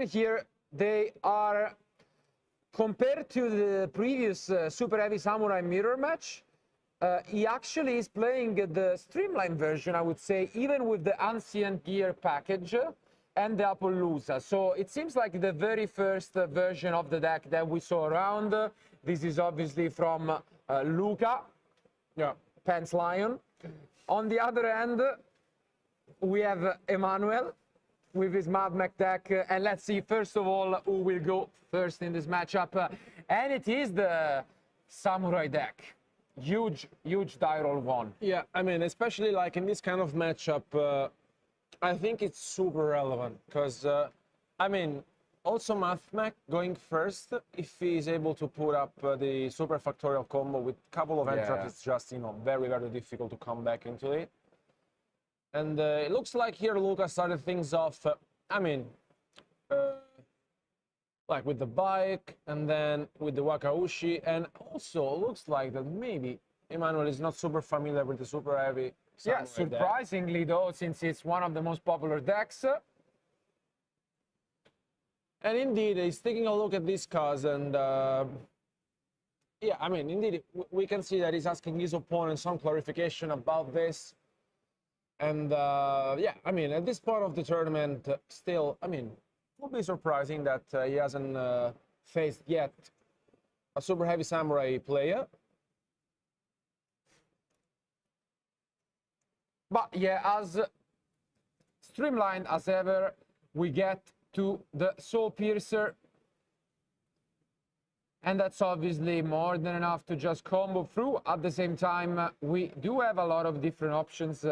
here, they are, compared to the previous Super Heavy Samurai mirror match, he actually is playing the streamlined version, I would say, even with the Ancient Gear package and the Appaloosa. So it seems like the very first version of the deck that we saw around. This is obviously from Luca, Pence Lion. On the other end, we have Emmanuel with his Mad Mech deck, and let's see first of all who will go first in this matchup, and it is the Samurai deck. Huge die roll one. Yeah, I mean, especially like in this kind of matchup, I think it's super relevant because I mean, also Mad Mech going first, if he is able to put up the super factorial combo with a couple of entraps, it's just, you know, very difficult to come back into it. And it looks like here Luca started things off, I mean, like with the bike and then with the Wakaushi, and also looks like that maybe Emmanuel is not super familiar with the super heavy Samurai Yeah, surprisingly deck. though, since it's one of the most popular decks. And indeed, he's taking a look at this cards, and yeah, I mean, indeed, we can see that he's asking his opponent some clarification about this. And yeah, I mean, at this part of the tournament, still, I mean, it would be surprising that he hasn't faced yet a super heavy Samurai player. But yeah, as streamlined as ever, we get to the Soul Piercer, and that's obviously more than enough to just combo through. At the same time, we do have a lot of different options,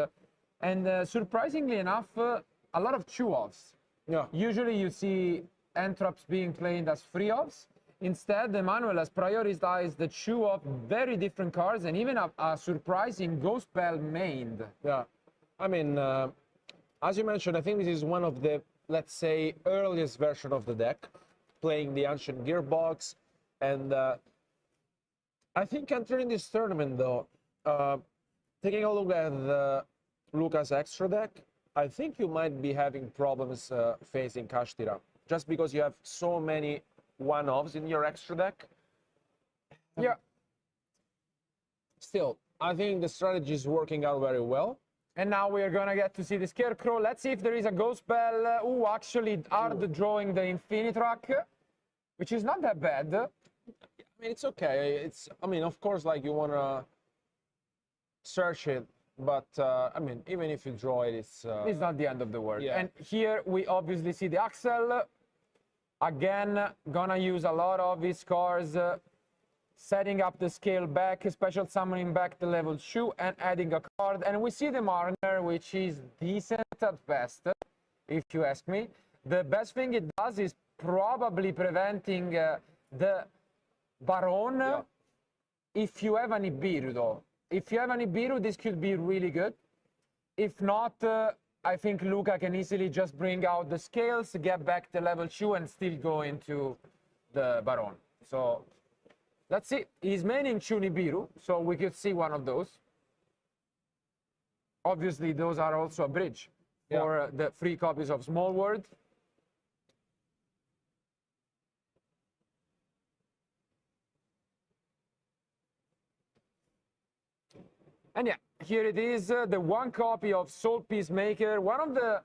and surprisingly enough, a lot of chew-offs. Yeah. Usually you see entraps being played as free-offs. Instead, Emmanuel has prioritized the chew-off very different cards, and even a surprising Ghost Bell mained. Yeah, I mean, as you mentioned, I think this is one of the, let's say, earliest version of the deck, playing the Ancient Gearbox. And I think entering this tournament, though, taking a look at Luca's extra deck, I think you might be having problems facing Kashtira, just because you have so many one-offs in your extra deck. Yeah. Still, I think the strategy is working out very well. And now we are gonna get to see the Scarecrow. Let's see if there is a Ghost Bell who actually are drawing the Infinitrack, which is not that bad. I mean, it's okay. It's, I mean, of course, like you wanna search it, but I mean, even if you draw it, it's not the end of the world. Yeah. And here we obviously see the Axel. Again, gonna use a lot of his cards, setting up the scale back, special summoning back the level 2, and adding a card. And we see the Marner, which is decent at best, if you ask me. The best thing it does is probably preventing the Baron. Yeah. If you have an Ibiru, though. If you have an Ibiru, this could be really good. If not, I think Luca can easily just bring out the scales, get back the level 2, and still go into the Baron. So let's see. He's maining 2 Nibiru, so we could see one of those. Obviously, those are also a bridge for the free copies of Small World. And yeah, here it is, the one copy of Soul Peacemaker, one of the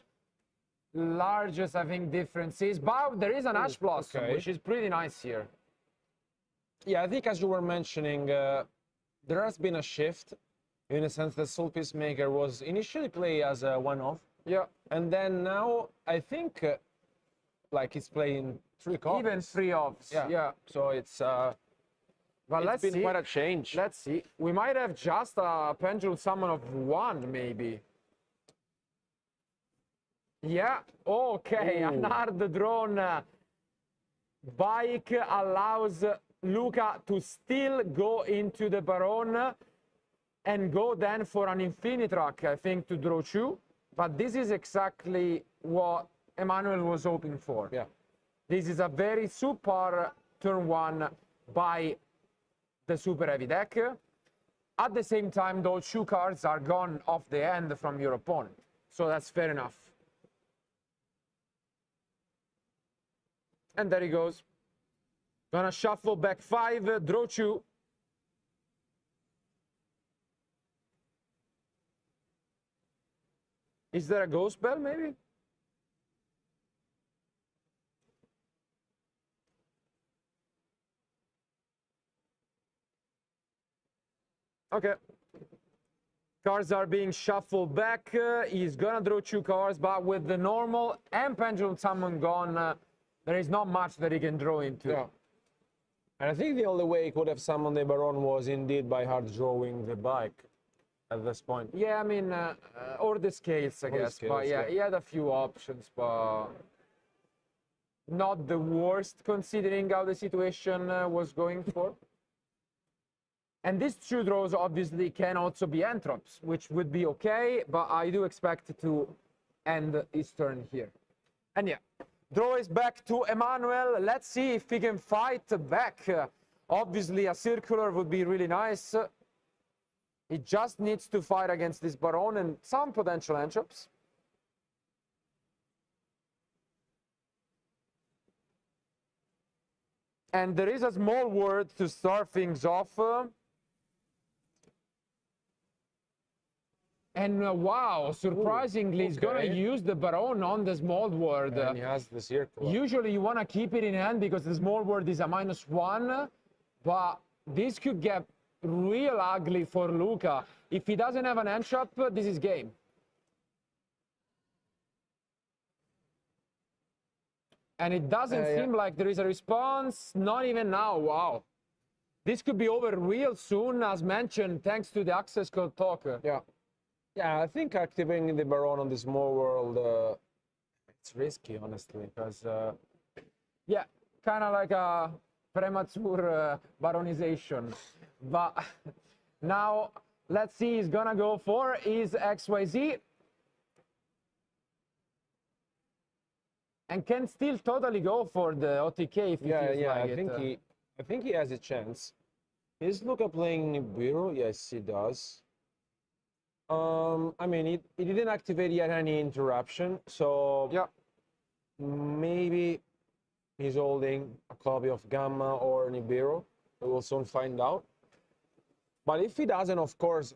largest, I think, differences. But there is an Ash Blossom, which is pretty nice here. Yeah, I think as you were mentioning, there has been a shift in the sense that Soul Peacemaker was initially played as a one-off. Yeah. And then now, I think, like, it's playing 3 copies. Even 3 offs. Yeah. So it's... But let's been see. quite a change. Let's see. We might have just a Pendulum Summon of 1, maybe. Yeah. Okay. Ooh. Another drone. Bike allows Luca to still go into the Baron and go then for an Infinitrack, I think, to draw 2. But this is exactly what Emmanuel was hoping for. Yeah. This is a very super turn 1 by the super heavy deck. At the same time, those 2 cards are gone off the end from your opponent, so that's fair enough. And there he goes. Gonna shuffle back 5, draw 2. Is there a ghost bell, maybe? Okay. Cards are being shuffled back. He's gonna draw 2 cards, but with the normal and pendulum summon gone, there is not much that he can draw into. Yeah. And I think the only way he could have summoned the Baron was indeed by hard drawing the bike at this point. Yeah, I mean, or the scales, I guess. scales, But yeah, yeah. he had a few options, but not the worst considering how the situation was going for. And these 2 draws obviously can also be entrops, which would be okay, but I do expect to end his turn here. And yeah, draw is back to Emmanuel. Let's see if he can fight back. Obviously, a circular would be really nice. He just needs to fight against this Baron and some potential entrops. And there is a small word to start things off. And wow, surprisingly, he's going to okay. use the Baron on the small word. And he has the circle. Usually you want to keep it in hand because the small word is a -1, but this could get real ugly for Luca. If he doesn't have an entrap, this is game. And it doesn't seem like there is a response, not even now. Wow. This could be over real soon, as mentioned, thanks to the access code talker. Yeah. Yeah, I think activating the Baron on the small world, it's risky, honestly, because... yeah, kind of like a premature baronization. But now, let's see, he's gonna go for his XYZ. And can still totally go for the OTK if he feels like it. I think he has a chance. Is Luca playing Nibiru? Yes, he does. I mean, he didn't activate yet any interruption, so yeah, maybe he's holding a copy of Gamma or Nibiru. We will soon find out. But if he doesn't, of course,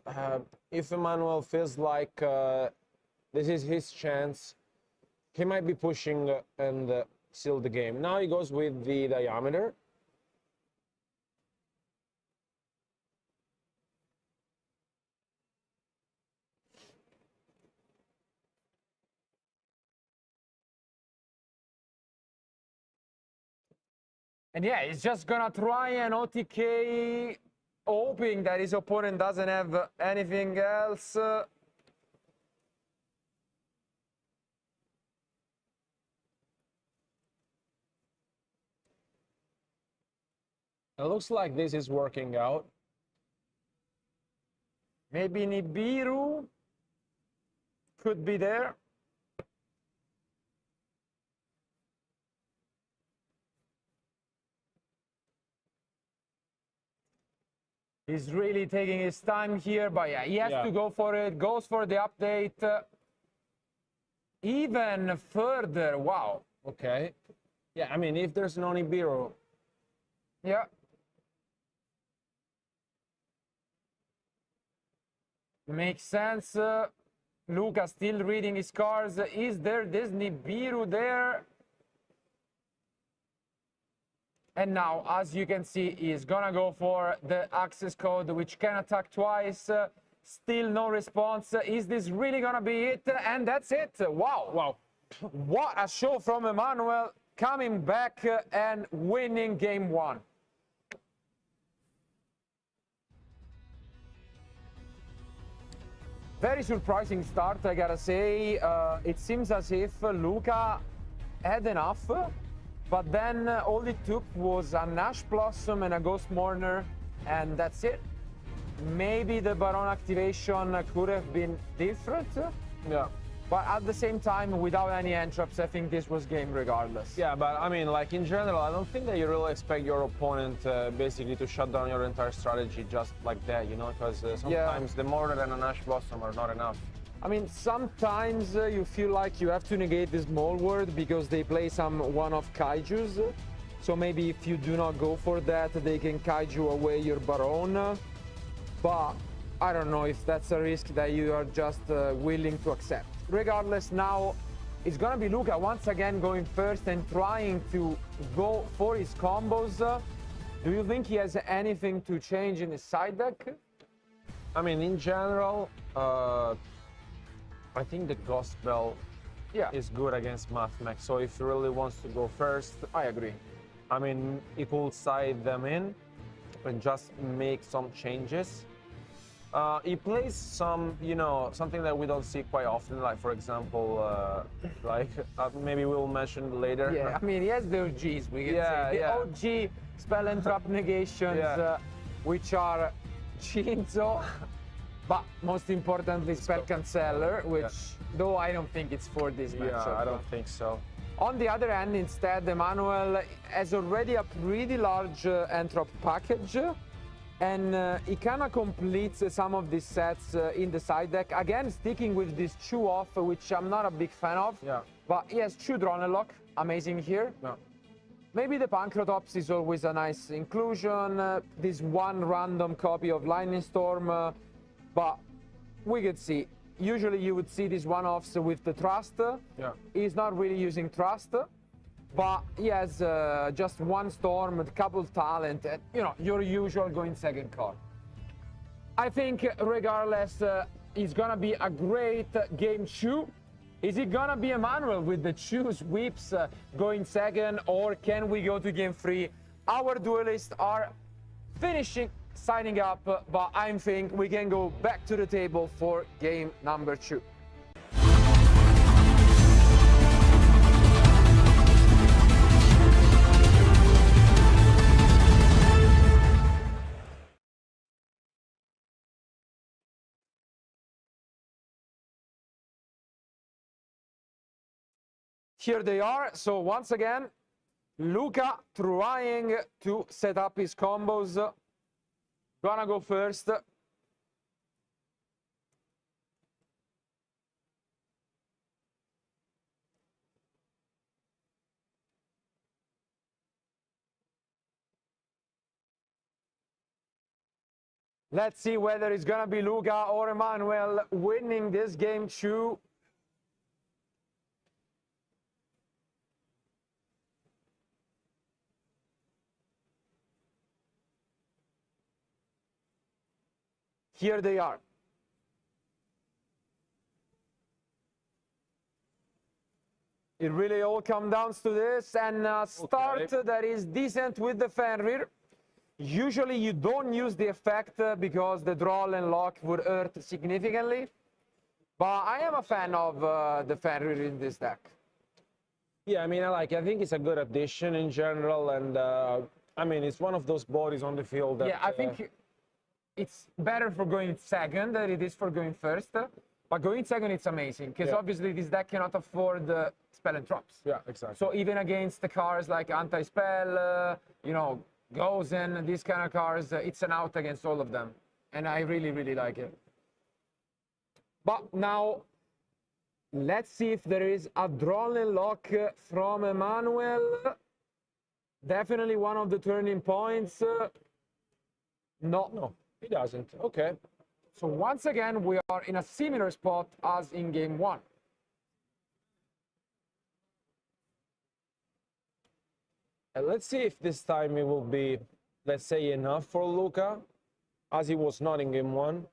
if Emmanuel feels like this is his chance, he might be pushing and seal the game. Now he goes with the diameter. And yeah, he's just gonna try an OTK, hoping that his opponent doesn't have anything else. It looks like this is working out. Maybe Nibiru could be there. He's really taking his time here, but yeah, he has to go for it. Goes for the update. Even further, wow. Okay. Yeah, I mean, if there's no Nibiru. Yeah. Makes sense. Luca still reading his cards. Is there this Nibiru there? And now, as you can see, he's gonna go for the access code, which can attack twice. Still no response. Is this really gonna be it? And that's it. Wow. Wow. What a show from Emmanuel, coming back and winning game 1. Very surprising start, I gotta say. It seems as if Luca had enough. But then all it took was a Nash Blossom and a Ghost Mourner, and that's it. Maybe the Baron activation could have been different. Yeah. But at the same time, without any entraps, I think this was game regardless. Yeah, but I mean, like in general, I don't think that you really expect your opponent basically to shut down your entire strategy just like that, you know, because sometimes the Mourner and a Nash Blossom are not enough. I mean, sometimes you feel like you have to negate the small world because they play some one-off kaijus. So maybe if you do not go for that, they can kaiju away your Baron. But I don't know if that's a risk that you are just willing to accept. Regardless, now it's gonna be Luca once again going first and trying to go for his combos. Do you think he has anything to change in his side deck? I mean, in general, I think the Ghost Bell is good against Mathmech. So if he really wants to go first, I agree. I mean, he could side them in and just make some changes. He plays some, you know, something that we don't see quite often, like for example, maybe we'll mention later. Yeah, I mean, he has the OGs, we can say. The OG spell and trap negations, which are Shinzo, but most importantly, spell canceller, which, though I don't think it's for this matchup. Yeah, I don't think so. On the other hand, instead, Emmanuel has already a pretty large Anthrop package, and he kind of completes some of these sets in the side deck. Again, sticking with this Chew off, which I'm not a big fan of, but he has Chew Dronelok, amazing here. Maybe the Pancratops is always a nice inclusion, this one random copy of Lightning Storm, but we could see. Usually you would see these one-offs with the Trust. He's not really using Trust, but he has just one Storm, a couple Talent, and, you know, your usual going second card. I think regardless, it's gonna be a great game 2. Is it gonna be Emmanuel with the Chew sweeps going second, or can we go to game 3? Our duelists are finishing signing up, but I think we can go back to the table for game number 2. Here they are. So once again, Luca trying to set up his combos. Gonna go first. Let's see whether it's gonna be Luca or Emmanuel winning this game 2. Here they are. It really all comes down to this, and start that is decent with the Fenrir. Usually you don't use the effect because the draw and lock would hurt significantly, but I am a fan of the Fenrir in this deck. Yeah, I mean, I think it's a good addition in general, and I mean, it's one of those bodies on the field that... Yeah, I think it's better for going second than it is for going first, but going second it's amazing, because obviously this deck cannot afford spell and traps. Yeah, exactly. So even against the cards like anti-spell, you know, Gozen, these kind of cards, it's an out against all of them, and I really, really like it. But now, let's see if there is a drawn and lock from Emmanuel. Definitely one of the turning points. No, he doesn't. Okay. So once again, we are in a similar spot as in game 1. And let's see if this time it will be, let's say, enough for Luca, as he was not in game 1.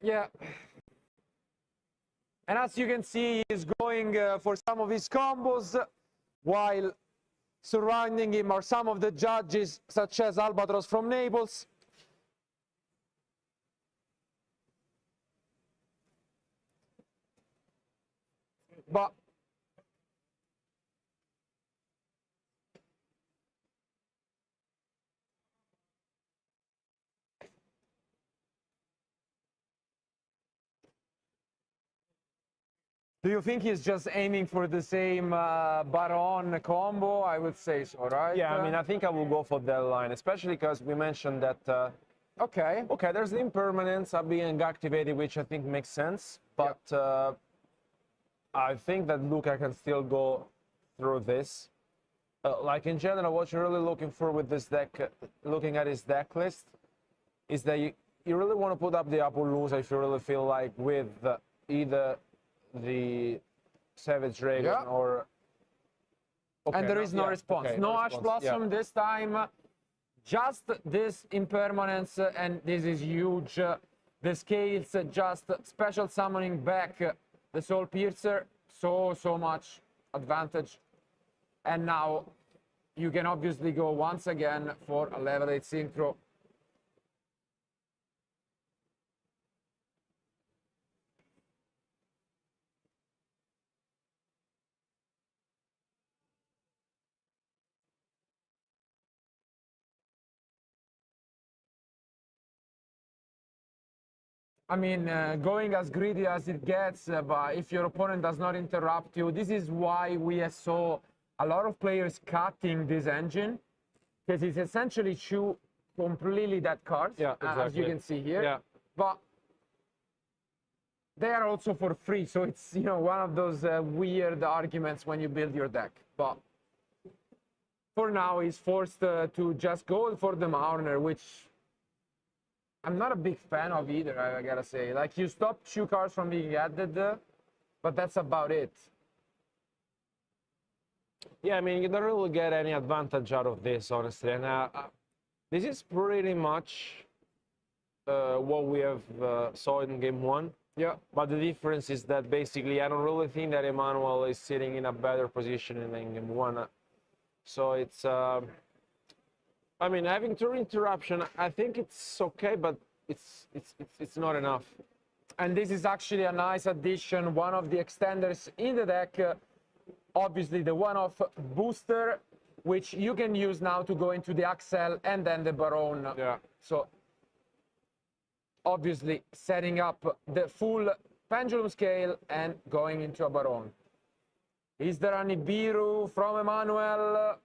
Yeah. And as you can see, he's going for some of his combos, while surrounding him are some of the judges, such as Albatross from Naples. But Do you think he's just aiming for the same Baron combo? I would say so, right? Yeah, I mean, I think I will go for that line, especially because we mentioned that. Okay. Okay, there's the impermanence of being activated, which I think makes sense, but I think that Luca can still go through this. Like in general, what you're really looking for with this deck, looking at his deck list, is that you really want to put up the Appaloosa if you really feel like with either the Savage Dragon Yeah. or... Okay, And there is no yeah, response. okay, No Ash response, yeah. Blossom this time. Just this impermanence, and this is huge. The scales, just special summoning back the Soul Piercer. So much advantage. And now you can obviously go once again for a level 8 synchro. I mean, going as greedy as it gets, but if your opponent does not interrupt you, this is why we saw a lot of players cutting this engine, because it's essentially two completely dead cards, Yeah, exactly. as you can see here. Yeah. But they are also for free, so it's, you know, one of those weird arguments when you build your deck. But for now, he's forced to just go for the Marner, which I'm not a big fan of either, I gotta say. Like, you stop 2 cards from being added, but that's about it. Yeah, I mean, you don't really get any advantage out of this, honestly. And this is pretty much what we have saw in game 1. Yeah. But the difference is that basically I don't really think that Emmanuel is sitting in a better position in game 1. So it's... I mean, having turn interruption, I think it's okay, but it's not enough. And this is actually a nice addition, one of the extenders in the deck. Obviously, the one-off booster, which you can use now to go into the Axel and then the Baron. Yeah. So, obviously, setting up the full pendulum scale and going into a Baron. Is there any Nibiru from Emmanuel?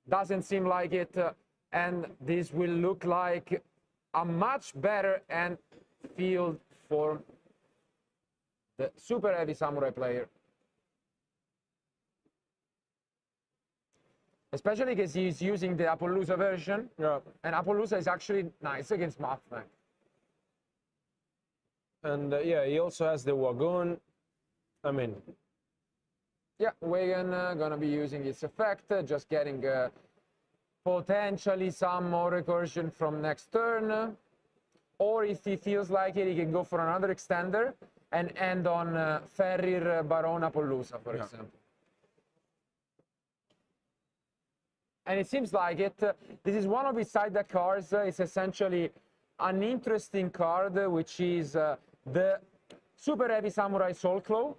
Doesn't seem like it, and this will look like a much better end field for the super heavy samurai player. Especially because he's using the Appaloosa version, Yeah. and Appaloosa is actually nice against Mathmech. And yeah, he also has the Wagon. I mean, yeah, Wagon gonna be using its effect, just getting potentially some more recursion from next turn. Or if he feels like it, he can go for another extender and end on Ferrir Baron Appaloosa, for example. And it seems like it. This is one of his side deck cards. It's essentially an interesting card, which is the Super Heavy Samurai Soul Claw.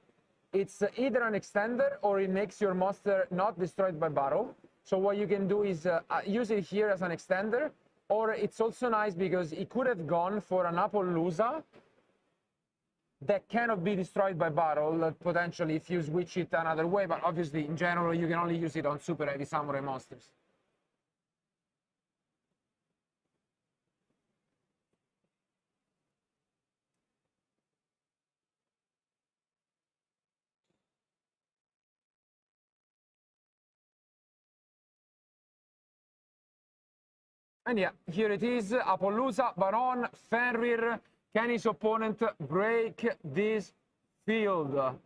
It's either an extender or it makes your monster not destroyed by battle. So what you can do is use it here as an extender, or it's also nice because it could have gone for an Appaloosa that cannot be destroyed by battle, potentially if you switch it another way, but obviously in general you can only use it on super heavy samurai monsters. And yeah, here it is, Appaloosa, Baron, Fenrir. Can his opponent break this field?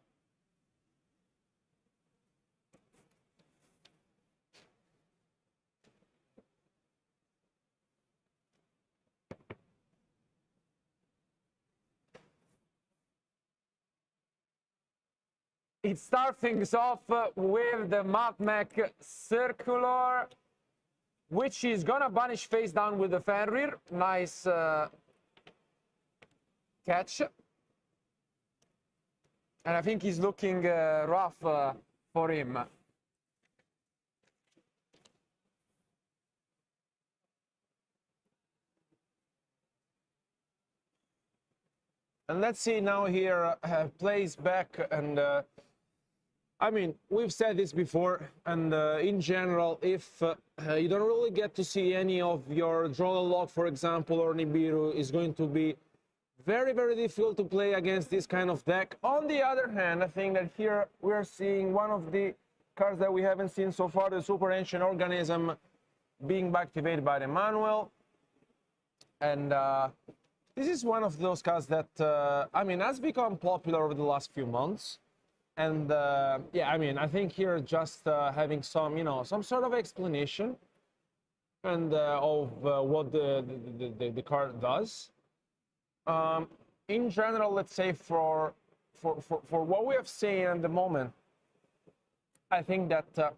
It starts things off with the Mathmech Circular, which is gonna banish face down with the Fenrir. Nice catch. And I think he's looking rough for him. And let's see now here, plays back. And I mean, we've said this before, and in general, if you don't really get to see any of your draw log, for example, or Nibiru, is going to be very, very difficult to play against this kind of deck. On the other hand, I think that here we're seeing one of the cards that we haven't seen so far, the Super Ancient Organism, being activated by the manual. And this is one of those cards that, I mean, has become popular over the last few months. And yeah, I mean, I think here just having some, you know, some sort of explanation and of what the card does. In general, let's say for what we have seen at the moment, I think that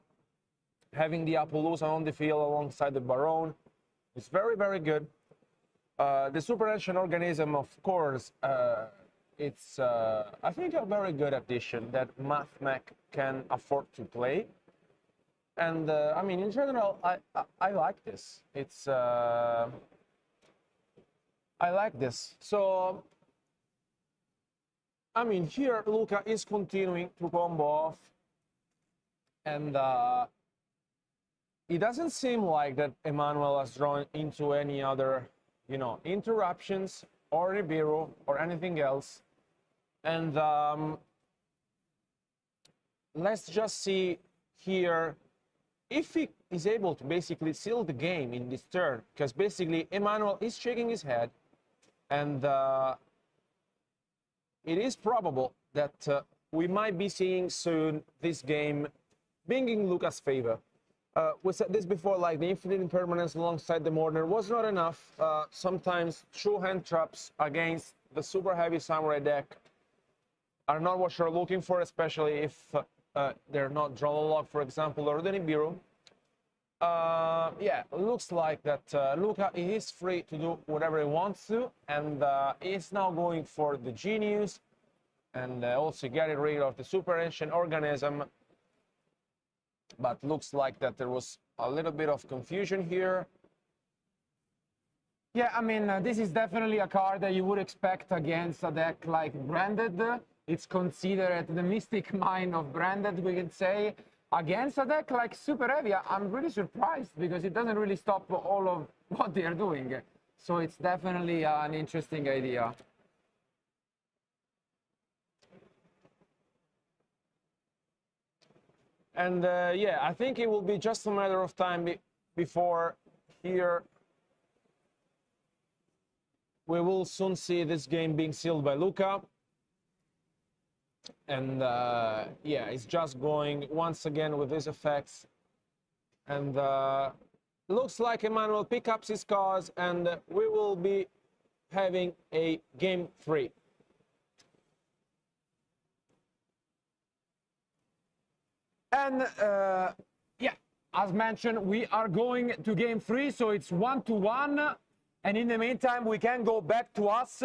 having the Appaloosa on the field alongside the Baron is very, very good. The Super Ancient Organism, of course, it's, I think, a very good addition that MathMech can afford to play. And, I mean, in general, I like this. It's, I like this. So, I mean, here, Luca is continuing to combo off. And it doesn't seem like that Emmanuel has drawn into any other, you know, interruptions or Nibiru or anything else. And let's just see here if he is able to basically seal the game in this turn, because basically Emmanuel is shaking his head, and it is probable that we might be seeing soon this game being in Luca's favor. We said this before, like the Infinite Impermanence alongside the Mourner was not enough. Sometimes true hand traps against the super heavy Samurai deck are not what you're looking for, especially if they're not draw log, for example, or the Nibiru. Yeah, looks like that Luca is free to do whatever he wants to, and is now going for the Genius, and also getting rid of the Super Ancient Organism. But looks like that there was a little bit of confusion here. Yeah, I mean, this is definitely a card that you would expect against a deck like Branded. It's considered the Mystic Mine of Branded, we can say. Against a deck like Super Heavy, I'm really surprised because it doesn't really stop all of what they are doing. So it's definitely an interesting idea. And yeah, I think it will be just a matter of time before here we will soon see this game being sealed by Luca. And yeah, it's just going once again with these effects. And looks like Emmanuel picks up his cards, and we will be having a game 3. And yeah, as mentioned, we are going to game 3, so it's 1-1. And in the meantime, we can go back to us